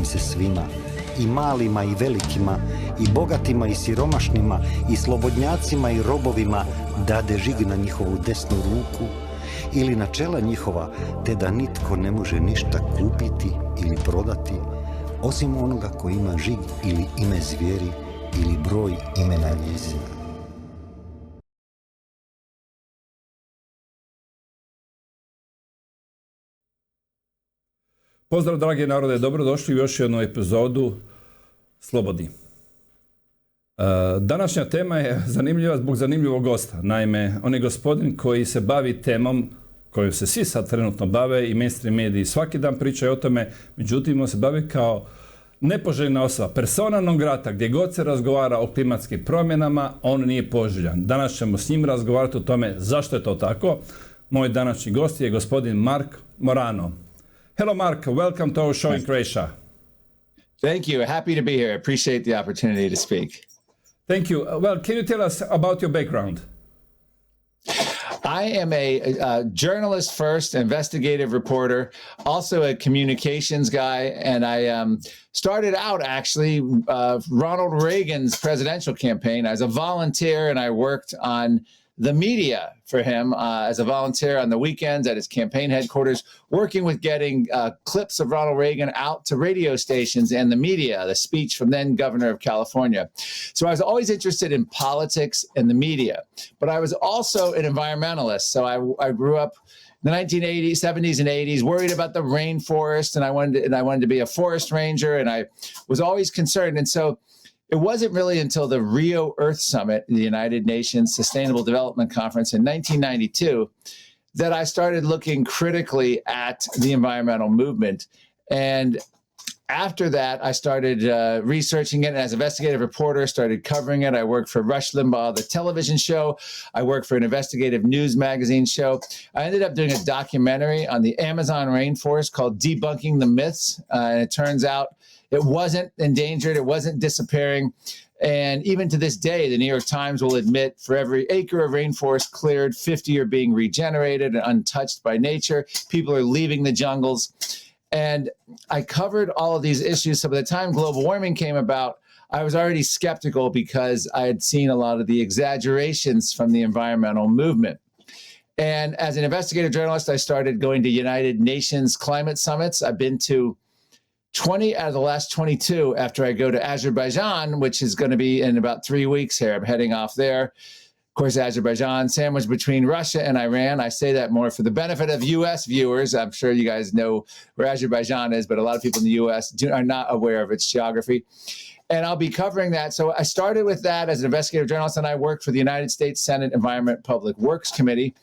im se svima, i malima i velikima, i bogatima i siromašnima, i slobodnjacima i robovima, dade žig na njihovu desnu ruku ili na čela njihova, te da nitko ne može ništa kupiti ili prodati, osim onoga ko ima žig ili ime zvijeri ili broj imena njezina. Pozdrav dragi narode, dobrodošli u još jednu epizodu Slobodni. Današnja tema je zanimljiva zbog zanimljivog gosta. Naime, on je gospodin koji se bavi temom kojom se svi sad trenutno bave i mainstream mediji svaki dan pričaju o tome, međutim on se bavi kao nepoželjna osoba, persona non grata, gdje god se razgovara o klimatskim promjenama, on nije poželjan. Danas ćemo s njim razgovarati o tome zašto je to tako. Moj današnji gost je gospodin Marc Morano. Hello, Marc. Welcome to our show in Croatia. Thank you. Happy to be here. Appreciate the opportunity to speak. Thank you. Well, can you tell us about your background? I am a journalist first, investigative reporter, also a communications guy, and I started out actually Ronald Reagan's presidential campaign as a volunteer, and I worked on the media for him as a volunteer on the weekends at his campaign headquarters, working with getting clips of Ronald Reagan out to radio stations and the media, the speech from then governor of California. So I was always interested in politics and the media, but I was also an environmentalist. So I grew up in the 1980s, 70s and 80s, worried about the rainforest, and I wanted to be a forest ranger, and I was always concerned. And so it wasn't really until the Rio Earth Summit, the United Nations Sustainable Development Conference in 1992, that I started looking critically at the environmental movement. And after that, I started researching it, and as an investigative reporter, started covering it. I worked for Rush Limbaugh, the television show. I worked for an investigative news magazine show. I ended up doing a documentary on the Amazon rainforest called Debunking the Myths. And it turns out it wasn't endangered. It wasn't disappearing. And even to this day, the New York Times will admit for every acre of rainforest cleared, 50 are being regenerated and untouched by nature. People are leaving the jungles. And I covered all of these issues. So by the time global warming came about, I was already skeptical because I had seen a lot of the exaggerations from the environmental movement. And as an investigative journalist, I started going to United Nations climate summits. I've been to 20 out of the last 22 after I go to Azerbaijan, which is going to be in about 3 weeks here. I'm heading off there. Of course, Azerbaijan, sandwiched between Russia and Iran. I say that more for the benefit of U.S. viewers. I'm sure you guys know where Azerbaijan is, but a lot of people in the U.S. are not aware of its geography. And I'll be covering that. So I started with that as an investigative journalist, and I worked for the United States Senate Environment Public Works Committee.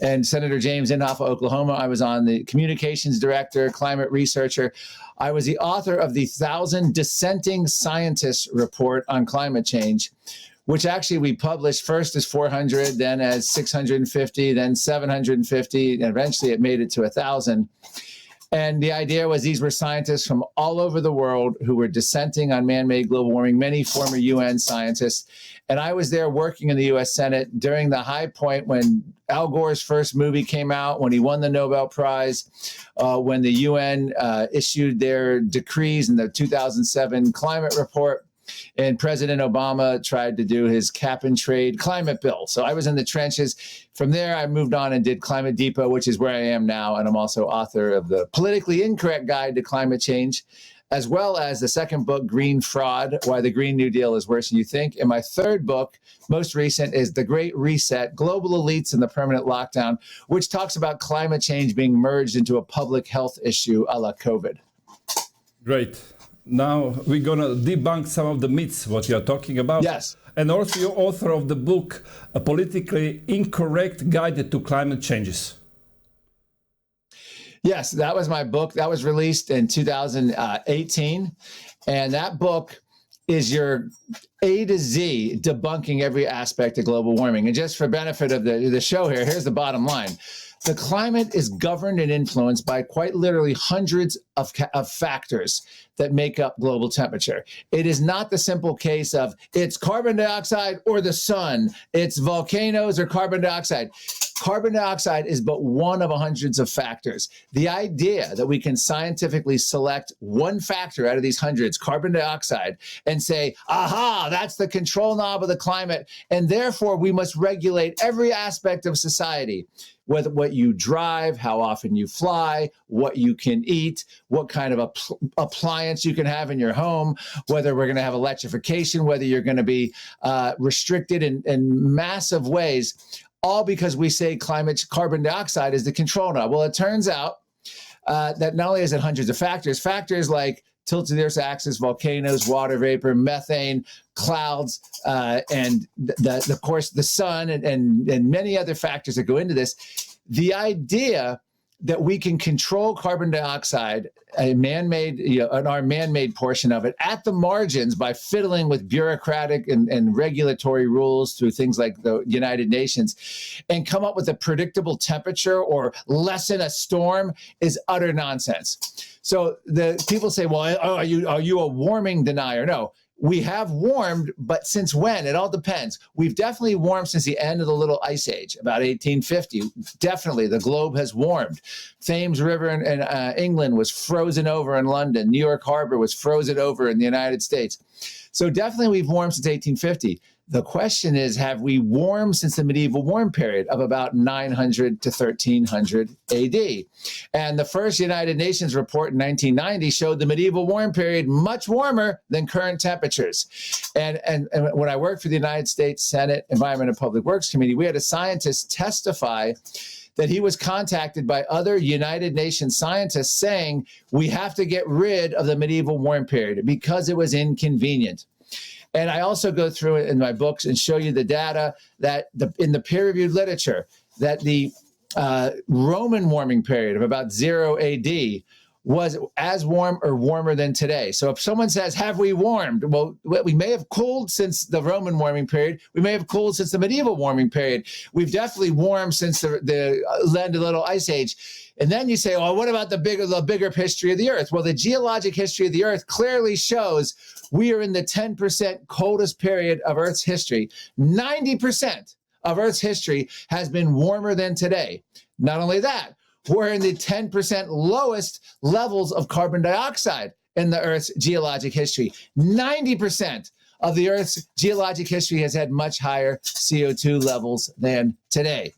And Senator James Inhofe of Oklahoma, I was on the communications director, climate researcher. I was the author of the 1,000 Dissenting Scientists report on climate change, which actually we published first as 400, then as 650, then 750, and eventually it made it to 1,000. And the idea was these were scientists from all over the world who were dissenting on man-made global warming, many former UN scientists. And I was there working in the U.S. Senate during the high point when Al Gore's first movie came out, when he won the Nobel Prize, when the UN issued their decrees in the 2007 climate report, and President Obama tried to do his cap and trade climate bill. So I was in the trenches. From there, I moved on and did Climate Depot, which is where I am now. And I'm also author of the Politically Incorrect Guide to Climate Change, as well as the second book, Green Fraud, Why the Green New Deal is Worse Than You Think. And my third book, most recent, is The Great Reset, Global Elites and the Permanent Lockdown, which talks about climate change being merged into a public health issue a la COVID. Great. Now we're going to debunk some of the myths, what you're talking about. Yes. And also you're author of the book, A Politically Incorrect Guide to Climate Changes. Yes, that was my book. That was released in 2018. And that book is your A to Z debunking every aspect of global warming. And just for benefit of the show here, here's the bottom line. The climate is governed and influenced by quite literally hundreds of factors that make up global temperature. It is not the simple case of it's carbon dioxide or the sun, it's volcanoes or carbon dioxide. Carbon dioxide is but one of hundreds of factors. The idea that we can scientifically select one factor out of these hundreds, carbon dioxide, and say, aha, that's the control knob of the climate, and therefore we must regulate every aspect of society, whether what you drive, how often you fly, what you can eat, what kind of appliance you can have in your home, whether we're going to have electrification, whether you're going to be restricted in massive ways, all because we say carbon dioxide is the control knob. Well, it turns out that not only is it hundreds of factors like tilt of the Earth's axis, volcanoes, water vapor, methane, clouds, and of course the sun and many other factors that go into this. The idea that we can control carbon dioxide, a man-made, in our man-made portion of it, at the margins by fiddling with bureaucratic and regulatory rules through things like the United Nations, and come up with a predictable temperature or lessen a storm is utter nonsense. So the people say, well, are you a warming denier? No. We have warmed, but since when? It all depends. We've definitely warmed since the end of the Little Ice Age, about 1850. Definitely, the globe has warmed. Thames River in England was frozen over in London. New York Harbor was frozen over in the United States. So definitely we've warmed since 1850. The question is, have we warmed since the medieval warm period of about 900 to 1300 AD? And the first United Nations report in 1990 showed the medieval warm period much warmer than current temperatures. And when I worked for the United States Senate Environment and Public Works Committee, we had a scientist testify that he was contacted by other United Nations scientists saying, we have to get rid of the medieval warm period because it was inconvenient. And I also go through it in my books and show you the data that in the peer-reviewed literature that the Roman warming period of about 0 AD was as warm or warmer than today. So if someone says, have we warmed? Well, we may have cooled since the Roman warming period. We may have cooled since the medieval warming period. We've definitely warmed since the end of the Little Ice Age. And then you say, well, what about the bigger history of the Earth? Well, the geologic history of the Earth clearly shows we are in the 10% coldest period of Earth's history. 90% of Earth's history has been warmer than today. Not only that, we're in the 10% lowest levels of carbon dioxide in the Earth's geologic history. 90% of the Earth's geologic history has had much higher CO2 levels than today.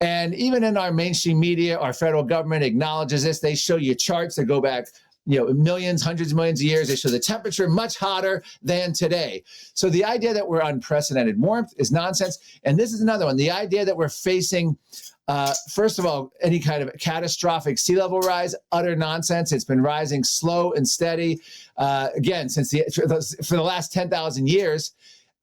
And even in our mainstream media, our federal government acknowledges this. They show you charts that go back millions, hundreds of millions of years. They show the temperature much hotter than today. So the idea that we're unprecedented warmth is nonsense. And this is another one. The idea that we're facing, first of all, any kind of catastrophic sea level rise, utter nonsense. It's been rising slow and steady, again, for the last 10,000 years.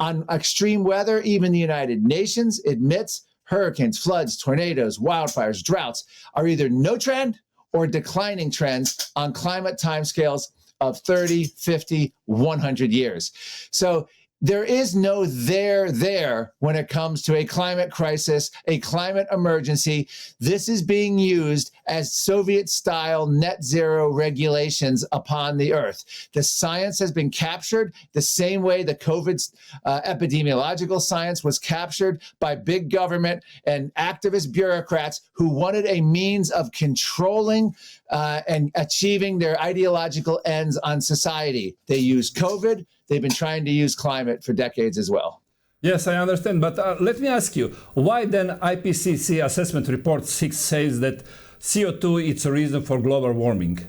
On extreme weather, even the United Nations admits hurricanes, floods, tornadoes, wildfires, droughts are either no trend or declining trends on climate timescales of 30, 50, 100 years. So there is no there when it comes to a climate crisis, a climate emergency. This is being used as Soviet-style net zero regulations upon the Earth. The science has been captured the same way the COVID epidemiological science was captured by big government and activist bureaucrats who wanted a means of controlling and achieving their ideological ends on society. They used COVID. They've been trying to use climate for decades as well. Yes, I understand. But let me ask you, why then IPCC assessment report 6 says that CO2 is a reason for global warming?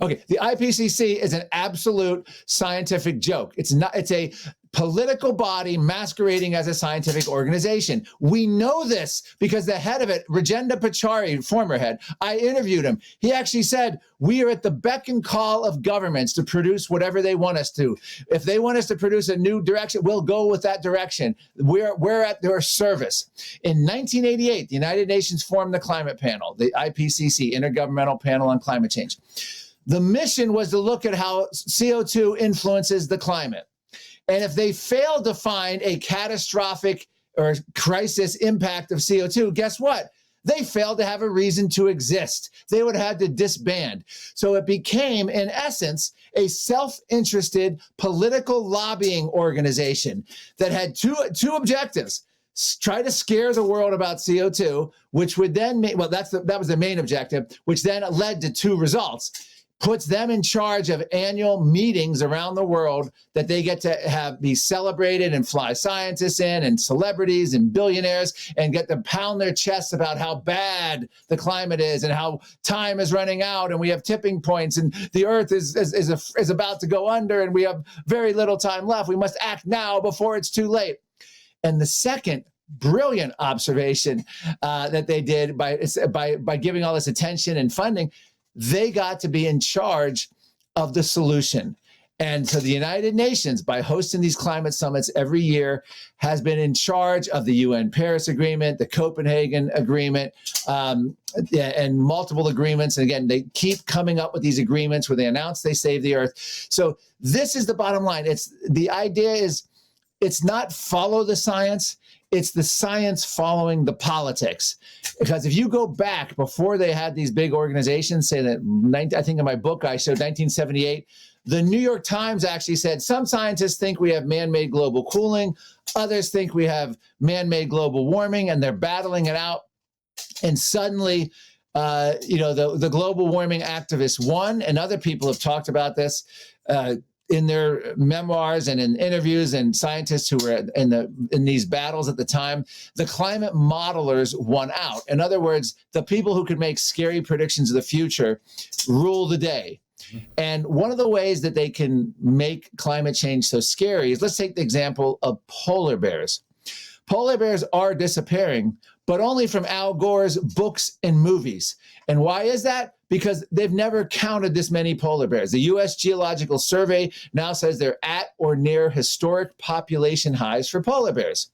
Okay, the IPCC is an absolute scientific joke. It's a political body masquerading as a scientific organization. We know this because the head of it, Rajendra Pachauri, former head, I interviewed him. He actually said, we are at the beck and call of governments to produce whatever they want us to. If they want us to produce a new direction, we'll go with that direction. We're at their service. In 1988, the United Nations formed the climate panel, the IPCC, Intergovernmental Panel on Climate Change. The mission was to look at how CO2 influences the climate. And if they failed to find a catastrophic or crisis impact of CO2, guess what? they failed to have a reason to exist. They would have had to disband. So it became, in essence, a self-interested political lobbying organization that had two objectives. Try to scare the world about CO2, which would then make, well, that was the main objective, which then led to two results. Puts them in charge of annual meetings around the world that they get to be celebrated and fly scientists in and celebrities and billionaires and get to pound their chests about how bad the climate is and how time is running out and we have tipping points and the earth is about to go under and we have very little time left. We must act now before it's too late. And the second brilliant observation that they did by giving all this attention and funding, they got to be in charge of the solution. And so the United Nations, by hosting these climate summits every year, has been in charge of the UN Paris Agreement, the Copenhagen Agreement, and multiple agreements. And again, they keep coming up with these agreements where they announce they save the earth. So this is the bottom line. The idea is it's not follow the science. It's the science following the politics. Because if you go back before they had these big organizations, say that, I think in my book I showed 1978, the New York Times actually said some scientists think we have man-made global cooling, others think we have man-made global warming, and they're battling it out. And suddenly, the global warming activists won, and other people have talked about this in their memoirs and in interviews, and scientists who were in these battles at the time. The climate modelers won out. In other words, the people who could make scary predictions of the future rule the day. And one of the ways that they can make climate change so scary is, let's take the example of polar bears. Polar bears are disappearing, but only from Al Gore's books and movies. And why is that? Because they've never counted this many polar bears. The U.S. Geological Survey now says they're at or near historic population highs for polar bears.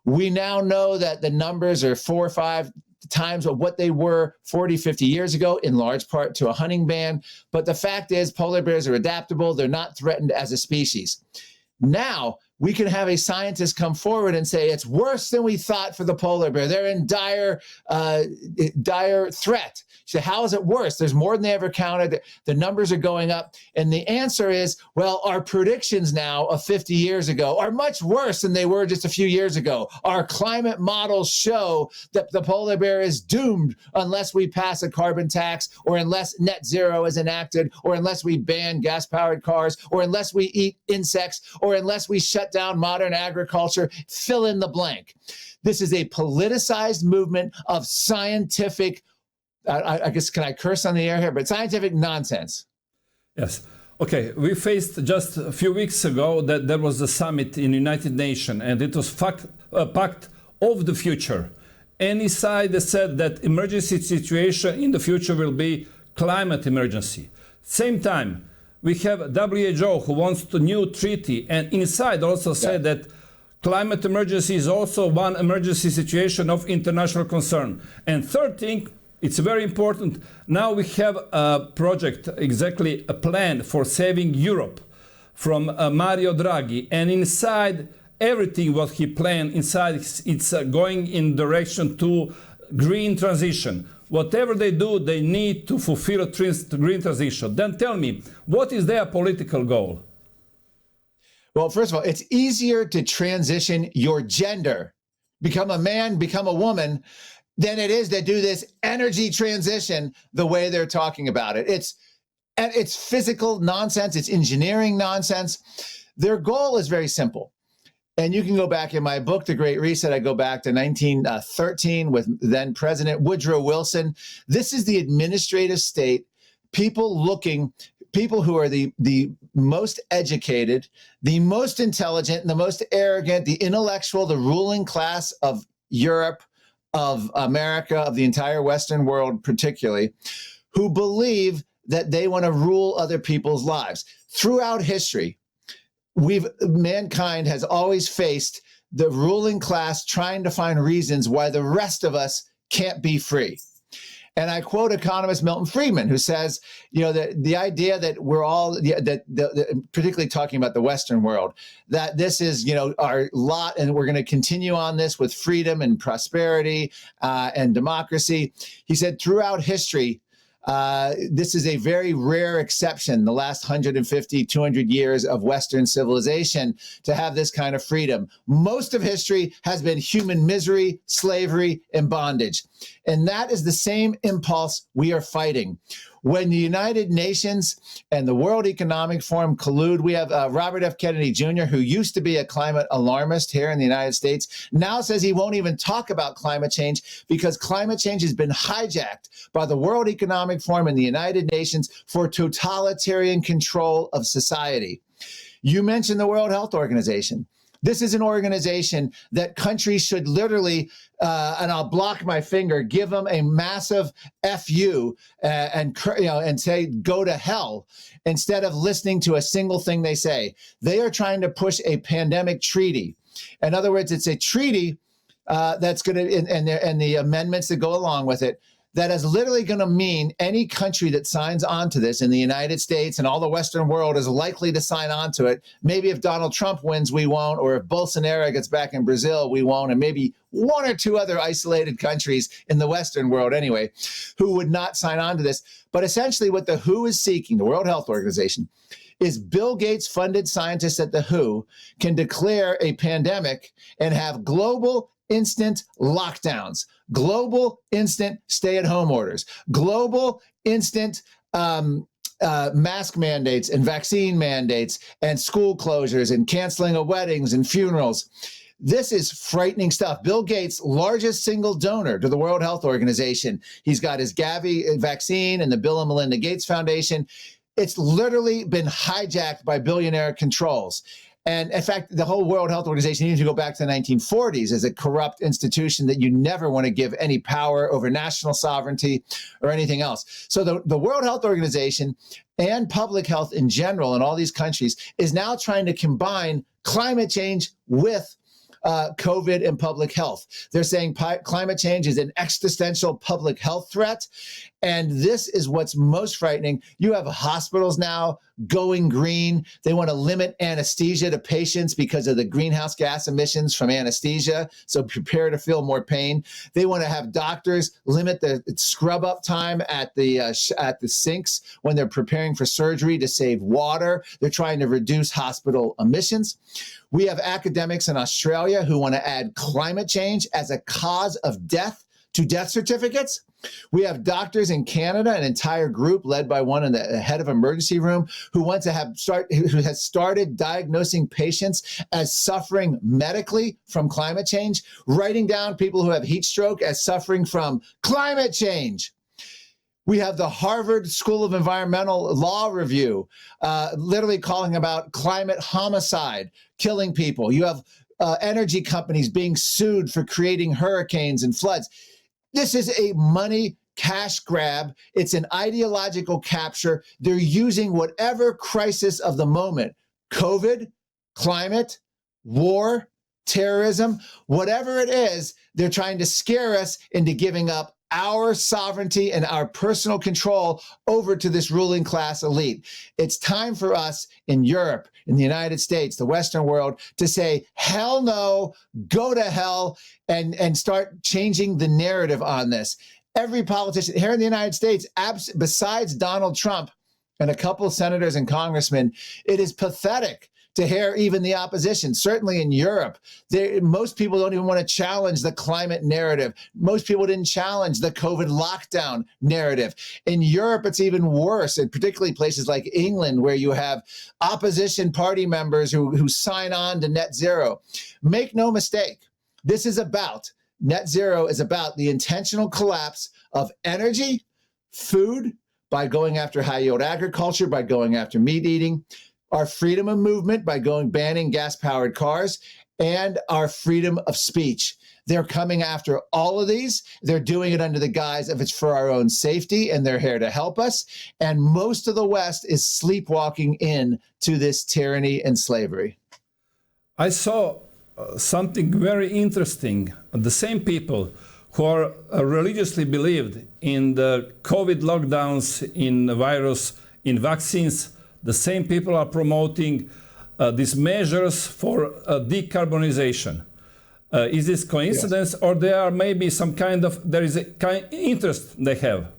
We now know that the numbers are 4 or 5 times of what they were 40, 50 years ago, in large part to a hunting ban. But the fact is, polar bears are adaptable. They're not threatened as a species. Now, we can have a scientist come forward and say, it's worse than we thought for the polar bear. They're in dire threat. So how is it worse? There's more than they ever counted. The numbers are going up. And the answer is, well, our predictions now of 50 years ago are much worse than they were just a few years ago. Our climate models show that the polar bear is doomed unless we pass a carbon tax, or unless net zero is enacted, or unless we ban gas-powered cars, or unless we eat insects, or unless we shut down modern agriculture. Fill in the blank. This is a politicized movement of scientific, I guess, can I curse on the air here? But scientific nonsense. Yes. Okay. We faced just a few weeks ago that there was a summit in United Nations, and it was a pact of the future. Any side said that emergency situation in the future will be climate emergency. Same time, we have WHO who wants the new treaty, and inside also said that climate emergency is also one emergency situation of international concern. And third thing, it's very important. Now we have a project, exactly a plan for saving Europe from Mario Draghi. And inside everything what he planned, inside it's going in direction to green transition. Whatever they do, they need to fulfill a green transition. Then tell me, what is their political goal? Well, first of all, it's easier to transition your gender, become a man, become a woman, than it is to do this energy transition the way they're talking about it. It's physical nonsense. It's engineering nonsense. Their goal is very simple. And you can go back in my book, The Great Reset. I go back to 1913 with then President Woodrow Wilson. This is the administrative state, people who are the most educated, the most intelligent, the most arrogant, the intellectual, the ruling class of Europe, of America, of the entire Western world particularly, who believe that they want to rule other people's lives. Throughout history, mankind has always faced the ruling class trying to find reasons why the rest of us can't be free. And I quote economist Milton Friedman, who says, that the idea that we're all, particularly talking about the Western world, that this is, our lot, and we're going to continue on this with freedom and prosperity and democracy. He said throughout history, this is a very rare exception, the last 150, 200 years of Western civilization, to have this kind of freedom. Most of history has been human misery, slavery, and bondage. And that is the same impulse we are fighting. When the United Nations and the World Economic Forum collude, we have Robert F. Kennedy Jr., who used to be a climate alarmist here in the United States, now says he won't even talk about climate change because climate change has been hijacked by the World Economic Forum and the United Nations for totalitarian control of society. You mentioned the World Health Organization. This is an organization that countries should literally, and I'll block my finger, give them a massive FU and say, go to hell, instead of listening to a single thing they say. They are trying to push a pandemic treaty. In other words, it's a treaty that's going to, and the amendments that go along with it, that is literally going to mean any country that signs on to this in the United States and all the Western world is likely to sign on to it. Maybe if Donald Trump wins, we won't, or if Bolsonaro gets back in Brazil, we won't, and maybe one or two other isolated countries in the Western world anyway, who would not sign on to this. But essentially what the WHO is seeking, the World Health Organization, is Bill Gates funded scientists at the WHO can declare a pandemic and have global instant lockdowns, global instant stay-at-home orders, global instant mask mandates and vaccine mandates and school closures and canceling of weddings and funerals. This is frightening stuff. Bill Gates, largest single donor to the World Health Organization. He's got his Gavi vaccine and the Bill and Melinda Gates Foundation. It's literally been hijacked by billionaire controls. And in fact, the whole World Health Organization needs to go back to the 1940s as a corrupt institution that you never want to give any power over national sovereignty or anything else. So the World Health Organization and public health in general in all these countries is now trying to combine climate change with COVID and public health. They're saying climate change is an existential public health threat. And this is what's most frightening. You have hospitals now going green. They want to limit anesthesia to patients because of the greenhouse gas emissions from anesthesia. So prepare to feel more pain. They want to have doctors limit the scrub up time at the sinks when they're preparing for surgery to save water. They're trying to reduce hospital emissions. We have academics in Australia who want to add climate change as a cause of death to death certificates. We have doctors in Canada, an entire group led by one in the head of emergency room, who wants to who has started diagnosing patients as suffering medically from climate change, writing down people who have heat stroke as suffering from climate change. We have the Harvard School of Environmental Law Review, literally calling about climate homicide, killing people. You have energy companies being sued for creating hurricanes and floods. This is a money cash grab. It's an ideological capture. They're using whatever crisis of the moment, COVID, climate, war, terrorism, whatever it is, they're trying to scare us into giving up our sovereignty and our personal control over to this ruling class elite. It's time for us in Europe, in the United States, the Western world, to say, hell no, go to hell, and start changing the narrative on this. Every politician here in the United States, besides Donald Trump and a couple of senators and congressmen, it is pathetic to hear even the opposition. Certainly in Europe, most people don't even want to challenge the climate narrative. Most people didn't challenge the COVID lockdown narrative. In Europe, it's even worse, and particularly places like England, where you have opposition party members who sign on to net zero. Make no mistake, this is about, net zero is about the intentional collapse of energy, food, by going after high-yield agriculture, by going after meat eating, our freedom of movement by banning gas-powered cars, and our freedom of speech. They're coming after all of these. They're doing it under the guise of it's for our own safety, and they're here to help us. And most of the West is sleepwalking in to this tyranny and slavery. I saw something very interesting. The same people who are religiously believed in the COVID lockdowns, in the virus, in vaccines, the same people are promoting these measures for decarbonization. Is this coincidence, or there are maybe some kind of, there is a kind interest they have?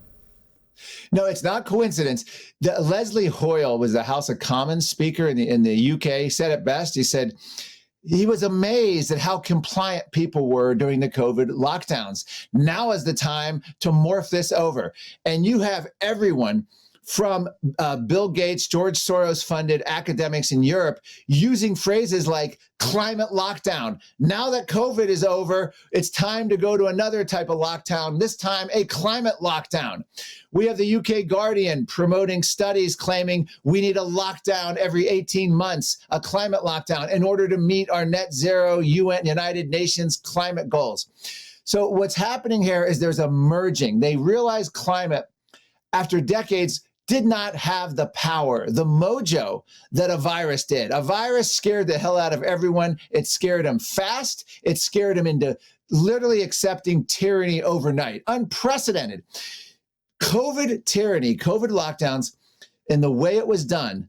No, it's not coincidence. Leslie Hoyle was the House of Commons speaker in the UK, said it best. He said he was amazed at how compliant people were during the COVID lockdowns. Now is the time to morph this over. And you have everyone from Bill Gates, George Soros funded academics in Europe using phrases like climate lockdown. Now that COVID is over, it's time to go to another type of lockdown, this time a climate lockdown. We have the UK Guardian promoting studies claiming we need a lockdown every 18 months, a climate lockdown, in order to meet our net zero UN, United Nations climate goals. So what's happening here is there's a merging. They realize climate, after decades, did not have the power, the mojo that a virus did. A virus scared the hell out of everyone. It scared them fast. It scared them into literally accepting tyranny overnight. Unprecedented. COVID tyranny, COVID lockdowns, and the way it was done,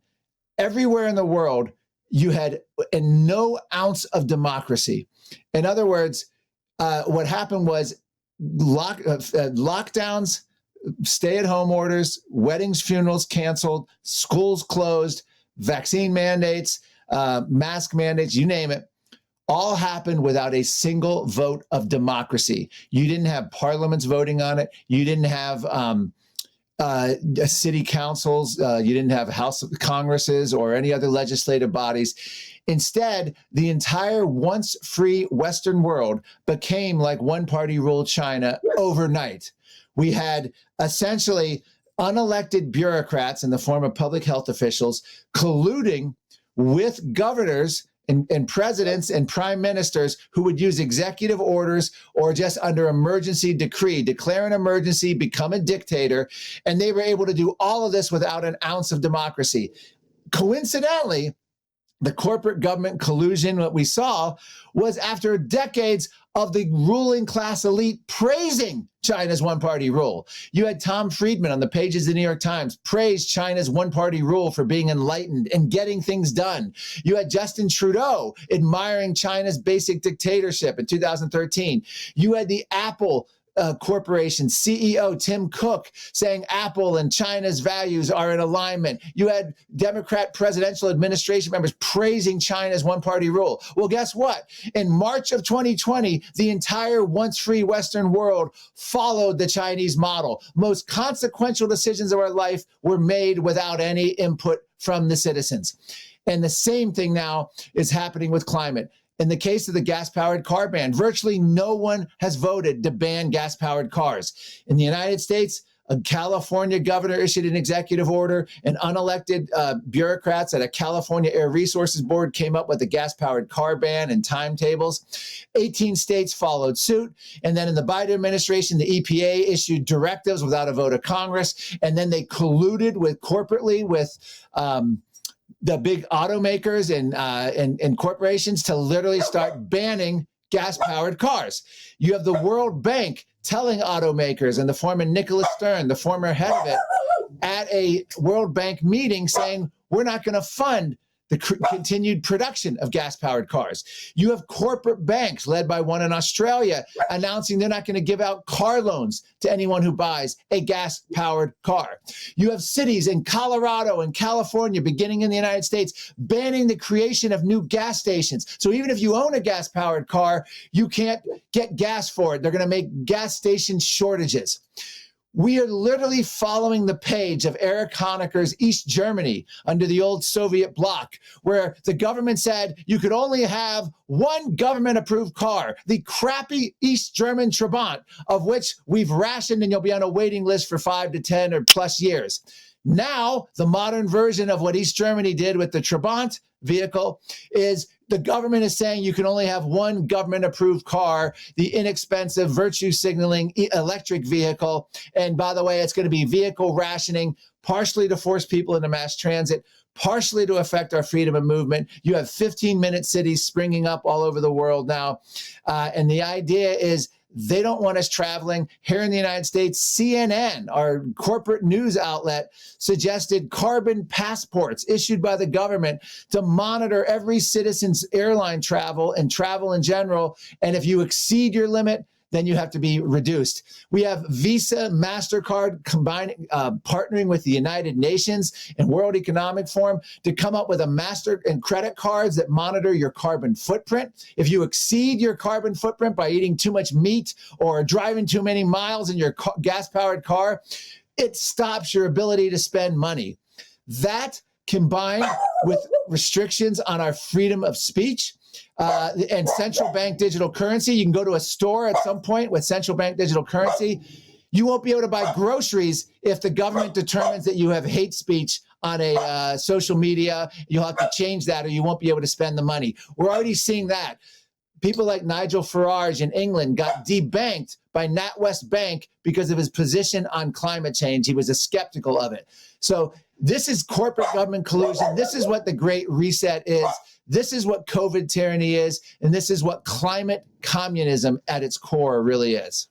everywhere in the world, you had no ounce of democracy. In other words, what happened was lockdowns, stay-at-home orders, weddings, funerals canceled, schools closed, vaccine mandates, mask mandates, you name it, all happened without a single vote of democracy. You didn't have parliaments voting on it. You didn't have city councils. You didn't have House of Congresses or any other legislative bodies. Instead, the entire once free Western world became like one-party rule China overnight. We had essentially unelected bureaucrats in the form of public health officials colluding with governors and presidents and prime ministers who would use executive orders or just under emergency decree, declare an emergency, become a dictator. And they were able to do all of this without an ounce of democracy. Coincidentally, the corporate government collusion, what we saw, was after decades of the ruling class elite praising China's one-party rule. You had Tom Friedman on the pages of the New York Times praise China's one-party rule for being enlightened and getting things done. You had Justin Trudeau admiring China's basic dictatorship in 2013. You had the Apple Corporation CEO Tim Cook saying Apple and China's values are in alignment. You had Democrat presidential administration members praising China's one-party rule. Well, guess what? In March of 2020, the entire once free Western world followed the Chinese model. Most consequential decisions of our life were made without any input from the citizens. And the same thing now is happening with climate. In the case of the gas-powered car ban, virtually no one has voted to ban gas-powered cars. In the United States, a California governor issued an executive order, and unelected bureaucrats at a California Air Resources Board came up with a gas-powered car ban and timetables. 18 states followed suit. And then in the Biden administration, the EPA issued directives without a vote of Congress. And then they colluded corporately with the big automakers and corporations to literally start banning gas-powered cars. You have the World Bank telling automakers, and the former Nicholas Stern, the former head of it, at a World Bank meeting saying, we're not going to fund the continued production of gas-powered cars. You have corporate banks led by one in Australia announcing they're not going to give out car loans to anyone who buys a gas-powered car. You have cities in Colorado and California, beginning in the United States, banning the creation of new gas stations. So even if you own a gas-powered car, you can't get gas for it. They're going to make gas station shortages. We are literally following the page of Erich Honecker's East Germany under the old Soviet bloc, where the government said you could only have one government-approved car, the crappy East German Trabant, of which we've rationed and you'll be on a waiting list for 5 to 10 or plus years. Now, the modern version of what East Germany did with the Trabant vehicle is the government is saying you can only have one government-approved car, the inexpensive virtue signaling electric vehicle. And by the way, it's going to be vehicle rationing, partially to force people into mass transit, partially to affect our freedom of movement. You have 15-minute cities springing up all over the world now. And the idea is They don't want us traveling. Here in the United States, CNN, our corporate news outlet, suggested carbon passports issued by the government to monitor every citizen's airline travel and travel in general. And if you exceed your limit, then you have to be reduced. We have Visa, MasterCard partnering with the United Nations and World Economic Forum to come up with a master and credit cards that monitor your carbon footprint. If you exceed your carbon footprint by eating too much meat or driving too many miles in your gas-powered car, it stops your ability to spend money. That combined with restrictions on our freedom of speech, and central bank digital currency. You can go to a store at some point with central bank digital currency. You won't be able to buy groceries if the government determines that you have hate speech on a social media. You'll have to change that or you won't be able to spend the money. We're already seeing that. People like Nigel Farage in England got debanked by NatWest Bank because of his position on climate change. He was skeptical of it. So this is corporate government collusion. This is what the Great Reset is. This is what COVID tyranny is. And this is what climate communism at its core really is.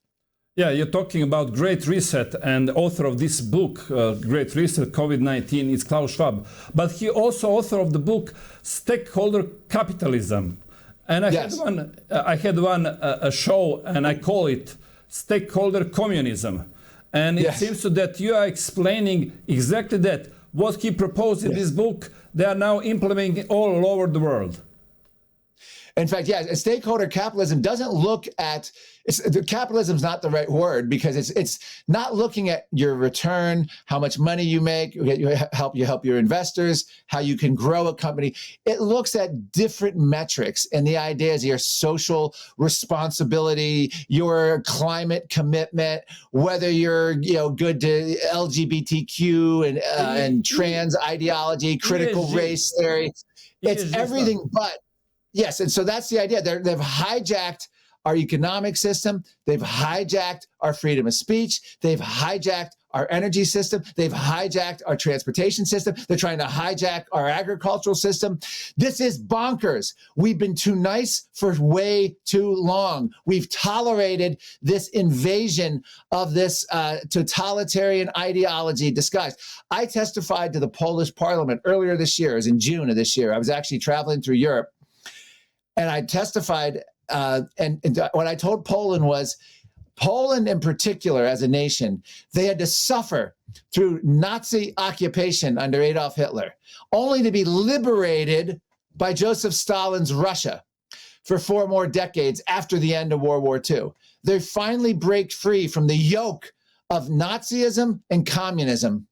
Yeah, you're talking about Great Reset, and the author of this book, Great Reset, COVID-19, is Klaus Schwab. But he also author of the book, Stakeholder Capitalism. And I had one show, and I call it Stakeholder Communism. And it seems that you are explaining exactly that. What he proposed in this book, they are now implementing all over the world. In fact, stakeholder capitalism doesn't look at, capitalism is not the right word because it's not looking at your return, how much money you make, you help your investors, how you can grow a company. It looks at different metrics, and the idea is your social responsibility, your climate commitment, whether you're good to LGBTQ and trans ideology, critical race theory. It's everything but. Yes, and so that's the idea. They've hijacked our economic system. They've hijacked our freedom of speech. They've hijacked our energy system. They've hijacked our transportation system. They're trying to hijack our agricultural system. This is bonkers. We've been too nice for way too long. We've tolerated this invasion of this totalitarian ideology disguised. I testified to the Polish parliament earlier this year. It was in June of this year. I was actually traveling through Europe. And I testified, and what I told Poland was, Poland in particular as a nation, they had to suffer through Nazi occupation under Adolf Hitler, only to be liberated by Joseph Stalin's Russia for 4 more decades after the end of World War II. They finally break free from the yoke of Nazism and communism,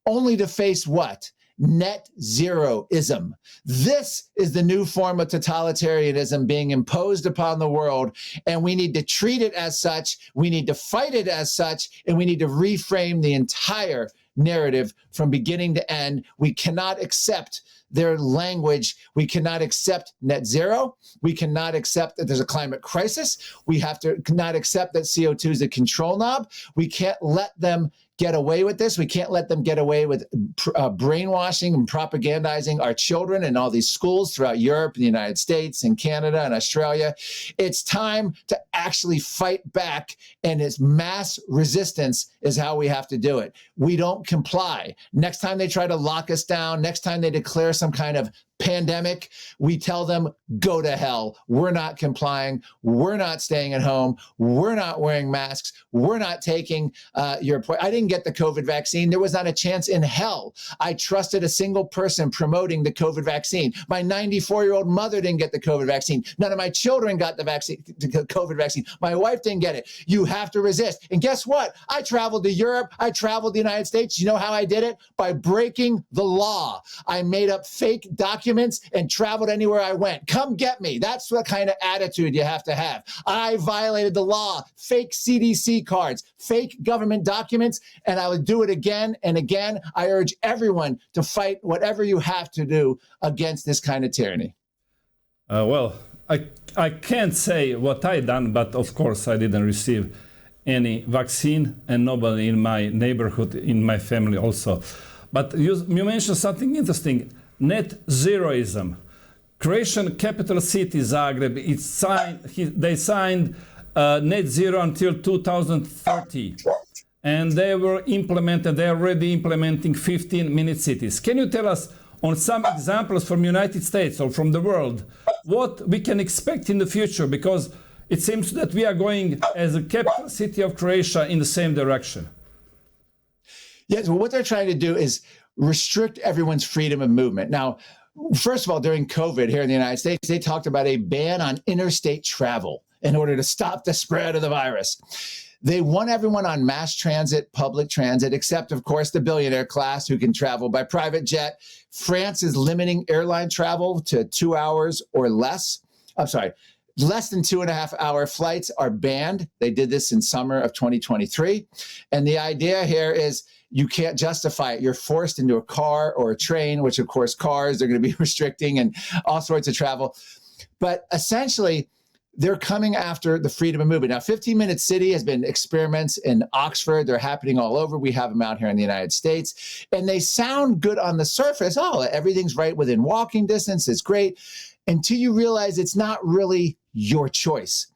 only to face what? Net zeroism. This is the new form of totalitarianism being imposed upon the world, and we need to treat it as such, we need to fight it as such, and we need to reframe the entire narrative from beginning to end. We cannot accept their language. We cannot accept net zero. We cannot accept that there's a climate crisis. We have to not accept that CO2 is a control knob. We can't let them get away with this. We can't let them get away with brainwashing and propagandizing our children in all these schools throughout Europe and the United States and Canada and Australia. It's time to actually fight back, and it's mass resistance is how we have to do it. We don't comply. Next time they try to lock us down, next time they declare some kind of pandemic, we tell them, go to hell. We're not complying. We're not staying at home. We're not wearing masks. We're not taking your point. I didn't get the COVID vaccine. There was not a chance in hell I trusted a single person promoting the COVID vaccine. My 94-year-old mother didn't get the COVID vaccine. None of my children got the vaccine, the COVID vaccine. My wife didn't get it. You have to resist. And guess what? I traveled to Europe. I traveled to the United States. You know how I did it? By breaking the law. I made up fake documents and traveled anywhere I went. Come get me. That's the kind of attitude you have to have. I violated the law, fake CDC cards, fake government documents, and I would do it again and again. I urge everyone to fight whatever you have to do against this kind of tyranny. Well, I can't say what I done, but of course I didn't receive any vaccine, and nobody in my neighborhood, in my family also. But you mentioned something interesting. Net zeroism. Croatian capital city Zagreb, they signed net zero until 2030. And they are already implementing 15-minute cities. Can you tell us on some examples from United States or from the world what we can expect in the future? Because it seems that we are going as a capital city of Croatia in the same direction. Yes, well, what they're trying to do is restrict everyone's freedom of movement. Now, first of all, during COVID here in the United States, they talked about a ban on interstate travel in order to stop the spread of the virus. They want everyone on mass transit, public transit, except, of course, the billionaire class who can travel by private jet. France is limiting airline travel to 2 hours or less. I'm sorry, less than 2.5-hour flights are banned. They did this in summer of 2023. And the idea here is you can't justify it. You're forced into a car or a train, which, of course, cars, they're going to be restricting and all sorts of travel. But essentially, they're coming after the freedom of movement. Now, 15-minute city has been experiments in Oxford. They're happening all over. We have them out here in the United States. And they sound good on the surface. Oh, everything's right within walking distance. It's great. Until you realize it's not really your choice.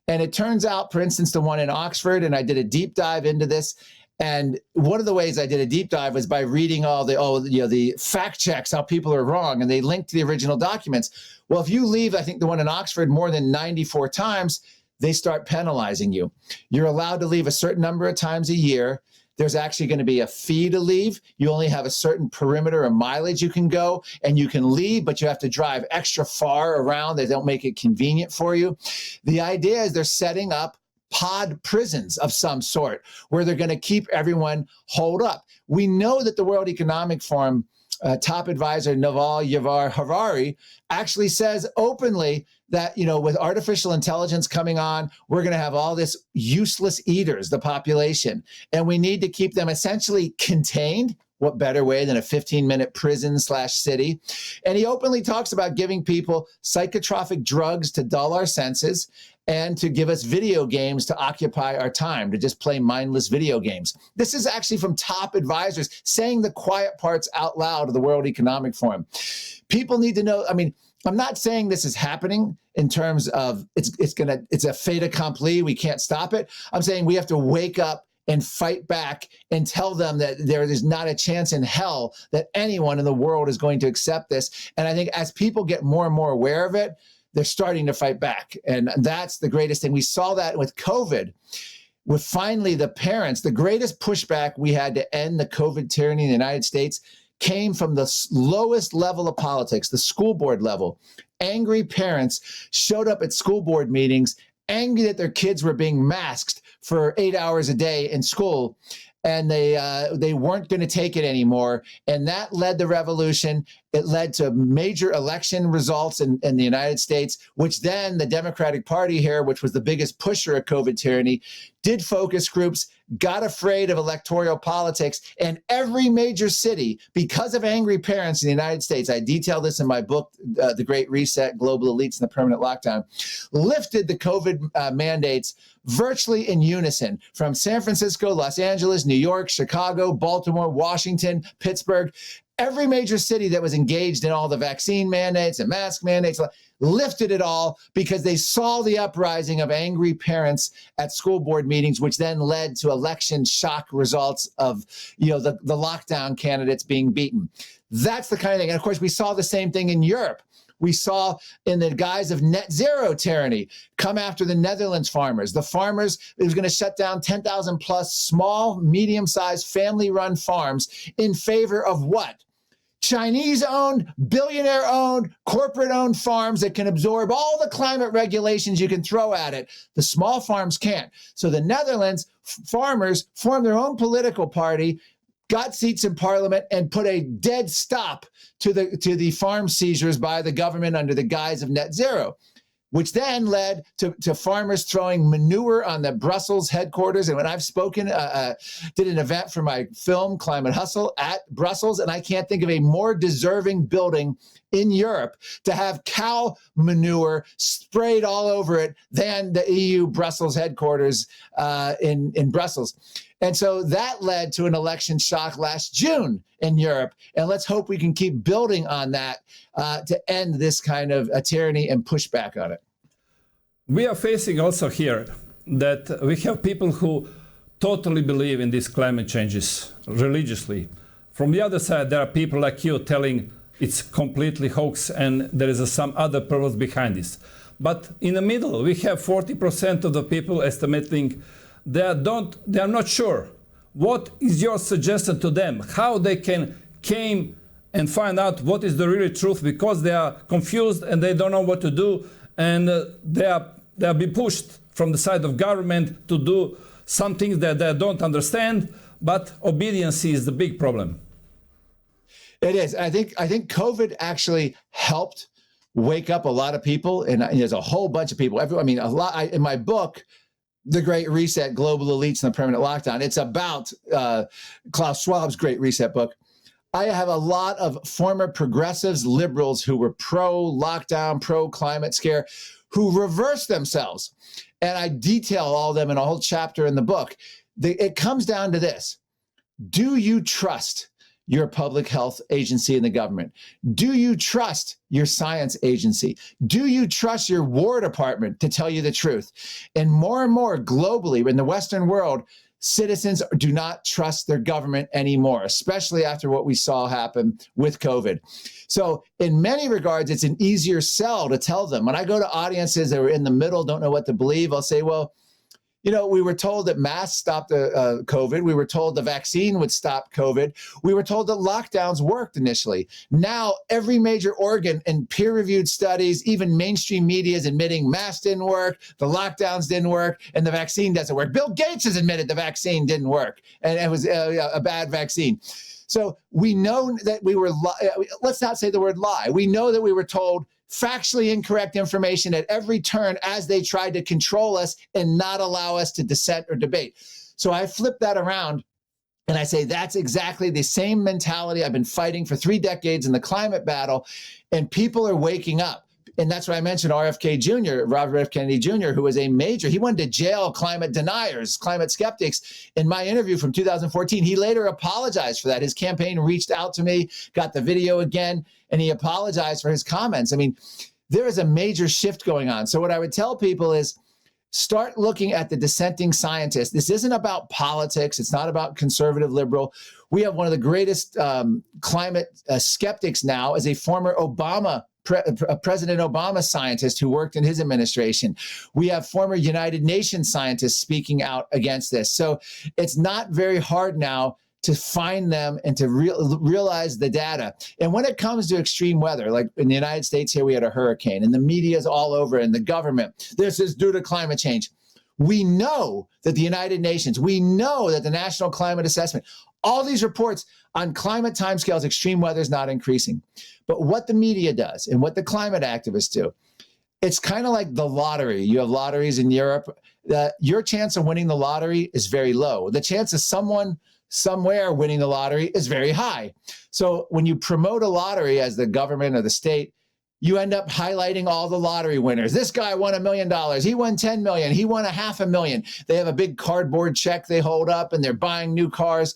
And it turns out, for instance, the one in Oxford, and I did a deep dive into this. And one of the ways I did a deep dive was by reading all the fact checks, how people are wrong, and they linked to the original documents. Well, if you leave, I think the one in Oxford more than 94 times, they start penalizing you. You're allowed to leave a certain number of times a year. There's actually going to be a fee to leave. You only have a certain perimeter of mileage you can go, and you can leave, but you have to drive extra far around. They don't make it convenient for you. The idea is they're setting up pod prisons of some sort where they're going to keep everyone holed up. We know that the World Economic Forum top advisor Naval Harari actually says openly that, with artificial intelligence coming on, we're going to have all this useless eaters, the population, and we need to keep them essentially contained. What better way than a 15-minute prison/city? And he openly talks about giving people psychotropic drugs to dull our senses and to give us video games to occupy our time, to just play mindless video games. This is actually from top advisors saying the quiet parts out loud of the World Economic Forum. People need to know, I'm not saying this is happening in terms of it's a fait accompli, we can't stop it. I'm saying we have to wake up and fight back and tell them that there is not a chance in hell that anyone in the world is going to accept this. And I think as people get more and more aware of it, they're starting to fight back. And that's the greatest thing. We saw that with COVID, with finally the parents. The greatest pushback we had to end the COVID tyranny in the United States came from the lowest level of politics, the school board level. Angry parents showed up at school board meetings, angry that their kids were being masked for 8 hours a day in school, and they weren't going to take it anymore. And that led the revolution. It led to major election results in the United States, which then the Democratic Party here, which was the biggest pusher of COVID tyranny, did focus groups, got afraid of electoral politics, and every major city, because of angry parents in the United States, I detail this in my book, The Great Reset, Global Elites and the Permanent Lockdown, lifted the COVID mandates virtually in unison from San Francisco, Los Angeles, New York, Chicago, Baltimore, Washington, Pittsburgh. Every major city that was engaged in all the vaccine mandates and mask mandates lifted it all because they saw the uprising of angry parents at school board meetings, which then led to election shock results of the lockdown candidates being beaten. That's the kind of thing. And of course, we saw the same thing in Europe. We saw in the guise of net zero tyranny come after the Netherlands farmers. The farmers, it was going to shut down 10,000 plus small, medium-sized family-run farms in favor of what? Chinese-owned, billionaire-owned, corporate-owned farms that can absorb all the climate regulations you can throw at it. The small farms can't. So the Netherlands farmers formed their own political party, got seats in parliament, and put a dead stop to the farm seizures by the government under the guise of net zero, which then led to farmers throwing manure on the Brussels headquarters. And when I've spoken, did an event for my film, Climate Hustle, at Brussels, and I can't think of a more deserving building in Europe to have cow manure sprayed all over it than the EU Brussels headquarters in Brussels. And so that led to an election shock last June in Europe. And let's hope we can keep building on that to end this kind of tyranny and push back on it. We are facing also here that we have people who totally believe in these climate changes religiously. From the other side, there are people like you telling it's completely hoax and there is some other purpose behind this. But in the middle, we have 40% of the people estimating they are not sure. What is your suggestion to them? How they can came and find out what is the real truth, because they are confused and they don't know what to do, and they are being pushed from the side of government to do some things that they don't understand, but obedience is the big problem. It is. I think COVID actually helped wake up a lot of people, and there's a whole bunch of people. In my book, The Great Reset, Global Elites and the Permanent Lockdown, it's about Klaus Schwab's Great Reset book. I have a lot of former progressives, liberals who were pro-lockdown, pro-climate scare, who reversed themselves. And I detail all of them in a whole chapter in the book. It comes down to this. Do you trust your public health agency in the government? Do you trust your science agency? Do you trust your War Department to tell you the truth? And more globally in the Western world, citizens do not trust their government anymore, especially after what we saw happen with COVID. So in many regards, it's an easier sell to tell them. When I go to audiences that are in the middle, don't know what to believe, I'll say, well, we were told that masks stopped COVID. We were told the vaccine would stop COVID. We were told that lockdowns worked initially. Now, every major organ and peer-reviewed studies, even mainstream media is admitting masks didn't work, the lockdowns didn't work, and the vaccine doesn't work. Bill Gates has admitted the vaccine didn't work, and it was a bad vaccine. So we know that we were, let's not say the word lie. We know that we were told factually incorrect information at every turn as they tried to control us and not allow us to dissent or debate. So I flip that around and I say that's exactly the same mentality I've been fighting for 3 decades in the climate battle, and people are waking up. And that's why I mentioned RFK Jr., Robert F. Kennedy Jr., who was a major, he went to jail climate deniers, climate skeptics. In my interview from 2014, he later apologized for that. His campaign reached out to me, got the video again, and he apologized for his comments. I mean, there is a major shift going on. So what I would tell people is start looking at the dissenting scientists. This isn't about politics. It's not about conservative, liberal. We have one of the greatest climate skeptics now as a former President Obama scientist who worked in his administration. We have former United Nations scientists speaking out against this. So it's not very hard now to find them and to realize the data. And when it comes to extreme weather, like in the United States here, we had a hurricane and the media is all over and the government, this is due to climate change. We know that the United Nations, we know that the National Climate Assessment, all these reports on climate timescales, extreme weather is not increasing. But what the media does and what the climate activists do, it's kind of like the lottery. You have lotteries in Europe. Your chance of winning the lottery is very low. The chance of someone somewhere winning the lottery is very high. So when you promote a lottery as the government or the state, you end up highlighting all the lottery winners. This guy won $1 million. He won 10 million. He won $500,000. They have a big cardboard check they hold up and they're buying new cars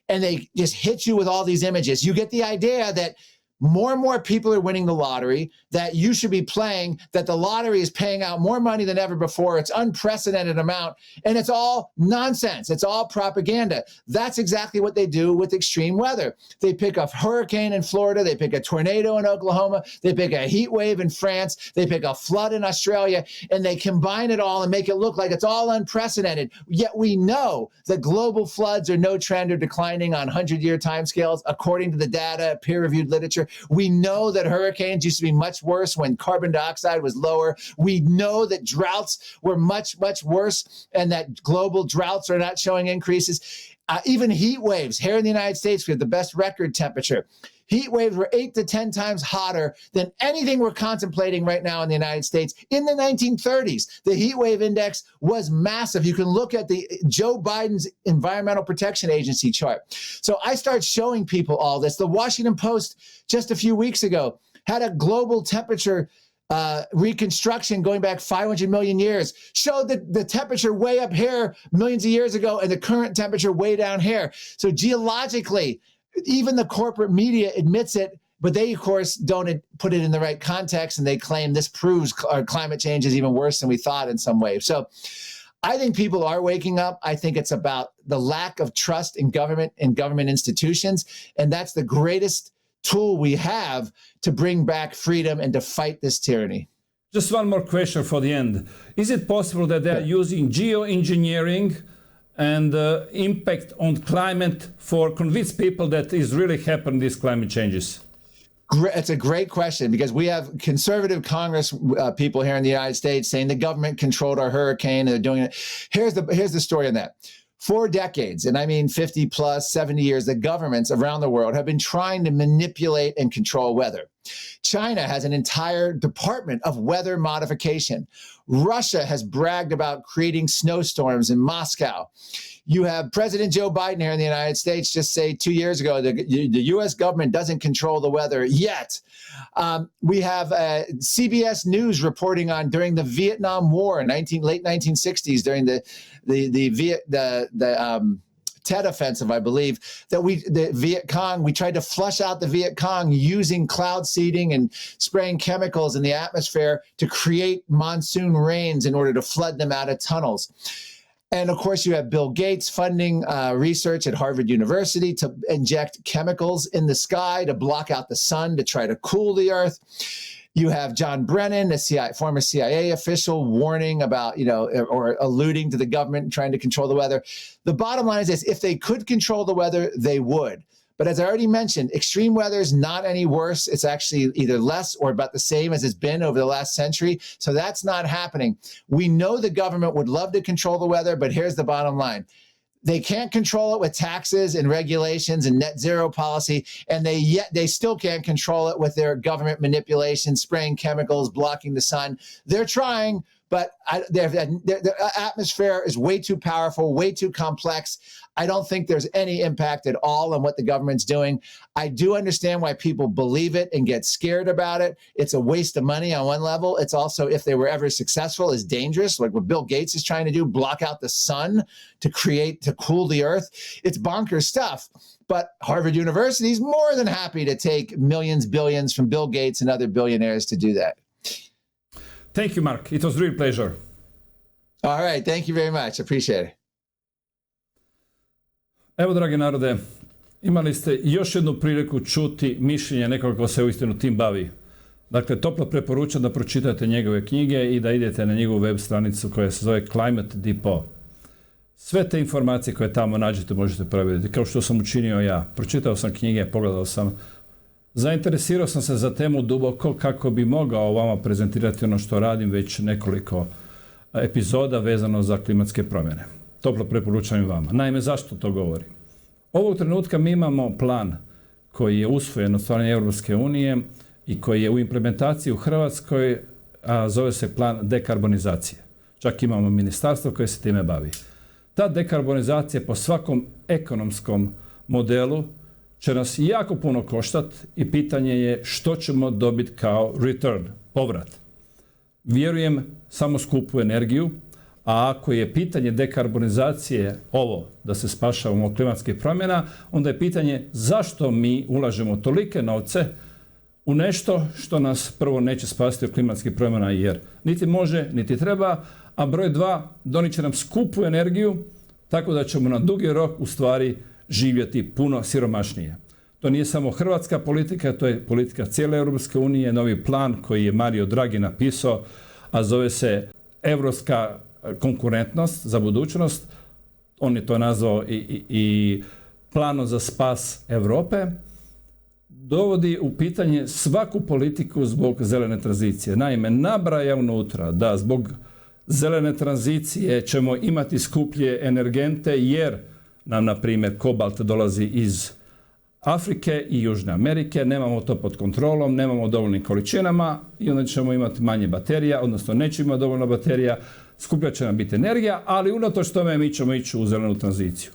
and they just hit you with all these images. You get the idea that more and more people are winning the lottery, that you should be playing, that the lottery is paying out more money than ever before. It's unprecedented amount, and it's all nonsense. It's all propaganda. That's exactly what they do with extreme weather. They pick a hurricane in Florida. They pick a tornado in Oklahoma. They pick a heat wave in France. They pick a flood in Australia, and they combine it all and make it look like it's all unprecedented. Yet we know that global floods are no trend or declining on 100-year timescales, according to the data, peer-reviewed literature. We know that hurricanes used to be much worse when carbon dioxide was lower. We know that droughts were much, much worse and that global droughts are not showing increases. Even heat waves here in the United States, we have the best record temperature. Heat waves were 8 to 10 times hotter than anything we're contemplating right now in the United States. In the 1930s, the heat wave index was massive. You can look at the Joe Biden's Environmental Protection Agency chart. So I start showing people all this. The Washington Post just a few weeks ago had a global temperature reconstruction going back 500 million years, showed that the temperature way up here millions of years ago and the current temperature way down here. So geologically, even the corporate media admits it, but they, of course, don't put it in the right context, and they claim this proves our climate change is even worse than we thought in some way. So I think people are waking up. I think it's about the lack of trust in government and government institutions. And that's the greatest tool we have to bring back freedom and to fight this tyranny. Just one more question for the end. Is it possible that they're using geoengineering and impact on climate for convince people that is really happening, these climate changes? It's a great question, because we have conservative Congress people here in the United States saying the government controlled our hurricane and they're doing it. Here's the story on that. For decades, and I mean 50 plus, 70 years, the governments around the world have been trying to manipulate and control weather. China has an entire department of weather modification. Russia has bragged about creating snowstorms in Moscow. You have President Joe Biden here in the United States just say 2 years ago, the U.S. government doesn't control the weather yet. We have CBS News reporting on during the Vietnam War in late 1960s, during the Tet Offensive, I believe, that the Viet Cong, we tried to flush out the Viet Cong using cloud seeding and spraying chemicals in the atmosphere to create monsoon rains in order to flood them out of tunnels. And of course, you have Bill Gates funding research at Harvard University to inject chemicals in the sky to block out the sun to try to cool the earth. You have John Brennan, a former CIA official, warning about, or alluding to the government trying to control the weather. The bottom line is this: if they could control the weather, they would. But as I already mentioned, extreme weather is not any worse. It's actually either less or about the same as it's been over the last century. So that's not happening. We know the government would love to control the weather, but here's the bottom line. They can't control it with taxes and regulations and net zero policy, and they still can't control it with their government manipulation, spraying chemicals, blocking the sun. They're trying, but their atmosphere is way too powerful, way too complex. I don't think there's any impact at all on what the government's doing. I do understand why people believe it and get scared about it. It's a waste of money on one level. It's also, if they were ever successful, is dangerous, like what Bill Gates is trying to do, block out the sun to cool the earth. It's bonkers stuff. But Harvard University is more than happy to take millions, billions from Bill Gates and other billionaires to do that. Thank you, Mark. It was a real pleasure. All right. Thank you very much. Appreciate it. Evo, dragi narode, imali ste još jednu priliku čuti mišljenje nekoga ko se uistinu tim bavi. Dakle, toplo preporučam da pročitate njegove knjige i da idete na njegovu web stranicu koja se zove Climate Depot. Sve te informacije koje tamo nađete možete provjeriti, kao što sam učinio ja. Pročitao sam knjige, pogledao sam. Zainteresirao sam se za temu duboko kako bi mogao vama prezentirati ono što radim već nekoliko epizoda vezano za klimatske promjene. Toplo preporučam i vama. Naime, zašto to govorim? Ovog trenutka mi imamo plan koji je usvojen od strane Europske unije i koji je u implementaciji u Hrvatskoj, a zove se plan dekarbonizacije. Čak imamo ministarstvo koje se time bavi. Ta dekarbonizacija po svakom ekonomskom modelu će nas jako puno koštati i pitanje je što ćemo dobiti kao return, povrat. Vjerujem samo skupu energiju, a ako je pitanje dekarbonizacije ovo da se spašavamo od klimatskih promjena, onda je pitanje zašto mi ulažemo tolike novce u nešto što nas prvo neće spasiti od klimatskih promjena, jer niti može, niti treba, a broj 2, donijet će nam skupu energiju, tako da ćemo na dugi rok u stvari živjeti puno siromašnije. To nije samo hrvatska politika, to je politika cijele Europske unije, novi plan koji je Mario Draghi napisao, a zove se Europska konkurentnost za budućnost. On je to nazvao i planom za spas Europe. Dovodi u pitanje svaku politiku zbog zelene tranzicije. Naime, nabraja unutra da zbog zelene tranzicije ćemo imati skuplje energente jer nam, na primjer, kobalt dolazi iz Afrike i Južne Amerike, nemamo to pod kontrolom, nemamo dovoljnim količinama i onda ćemo imati manje baterija, odnosno nećemo imati dovoljno baterija, skuplja će nam biti energija, ali unatoč tome mi ćemo ići u zelenu tranziciju.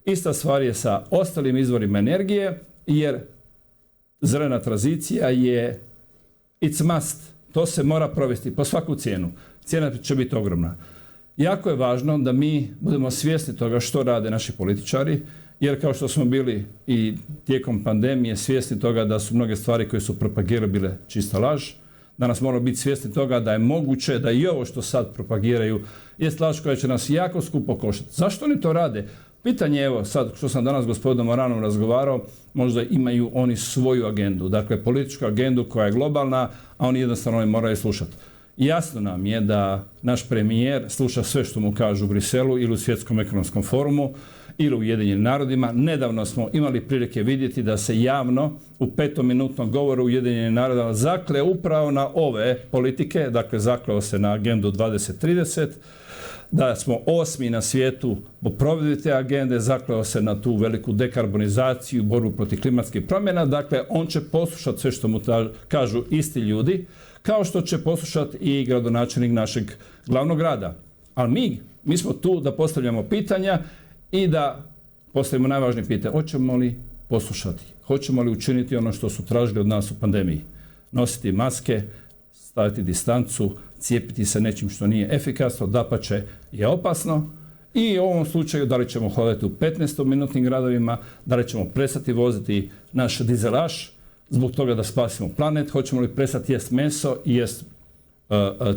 Ista stvar je sa ostalim izvorima energije, jer zelena tranzicija je it's must. To se mora provesti po svaku cijenu. Cijena će biti ogromna. Jako je važno da mi budemo svjesni toga što rade naši političari, jer kao što smo bili i tijekom pandemije svjesni toga da su mnoge stvari koje su propagirali bile čista laž, Danas moramo biti svjesni toga da je moguće da i ovo što sad propagiraju jest laž koja će nas jako skupo koštati. Zašto oni to rade? Pitanje je, evo sad što sam danas s gospodinom Moranom razgovarao, možda imaju oni svoju agendu, dakle političku agendu koja je globalna, a oni jednostavno ne moraju slušati. Jasno nam je da naš premijer sluša sve što mu kažu u Briselu ili u Svjetskom ekonomskom forumu ili u Ujedinjenim narodima. Nedavno smo imali prilike vidjeti da se javno u 5-minutnom govoru Ujedinjenih naroda zakleo upravo na ove politike, dakle zakleo se na agendu 2030, da smo 8. na svijetu po provedbi te agende, zakleo se na tu veliku dekarbonizaciju, borbu protiv klimatskih promjena. Dakle, on će poslušati sve što mu kažu isti ljudi, kao što će poslušati i gradonačelnik našeg glavnog grada. Ali mi smo tu da postavljamo pitanja i da postavimo najvažnije pitanje. Hoćemo li poslušati? Hoćemo li učiniti ono što su tražili od nas u pandemiji? Nositi maske, staviti distancu, cijepiti se nečim što nije efikasno, dapače je opasno. I u ovom slučaju da li ćemo hodati u 15-minutnim gradovima, da li ćemo prestati voziti naš dizelaš zbog toga da spasimo planet, hoćemo li prestati jest meso i jest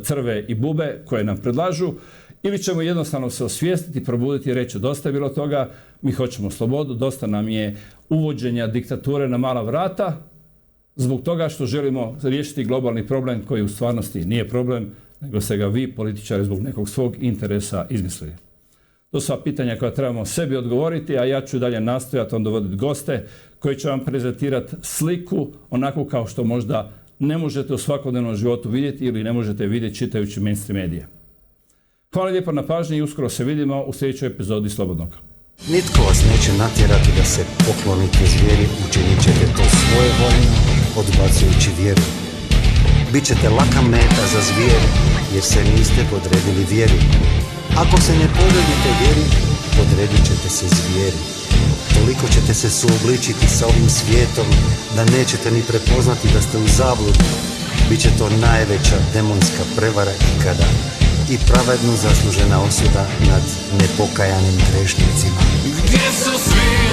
crve i bube koje nam predlažu, ili ćemo jednostavno se osvijestiti, probuditi i reći dosta je bilo toga, mi hoćemo slobodu, dosta nam je uvođenja diktature na mala vrata, zbog toga što želimo riješiti globalni problem koji u stvarnosti nije problem, nego ste ga vi, političari, zbog nekog svog interesa izmislili. To su pitanja koja trebamo sebi odgovoriti, a ja ću dalje nastojati onda dovoditi goste koji će vam prezentirati sliku onako kao što možda ne možete u svakodnevnom životu vidjeti ili ne možete vidjeti čitajući mainstream medije. Hvala lijepo na pažnji i uskoro se vidimo u sljedećoj epizodi Slobodnog. Nitko vas neće natjerati da se poklonite zvijeri, učinit ćete to svojevoljno, odbacujući vjeru. Bićete laka meta za zvijeri, jer se niste podredili vjeri. Ako se ne podredite vjeri, podredit ćete se zvijeri. Toliko ćete se suobličiti sa ovim svijetom, da nećete ni prepoznati da ste u zabludi. Biće to najveća demonska prevara ikada i pravedno zaslužena osuda nad nepokajanim grešnicima. Gdje su svi?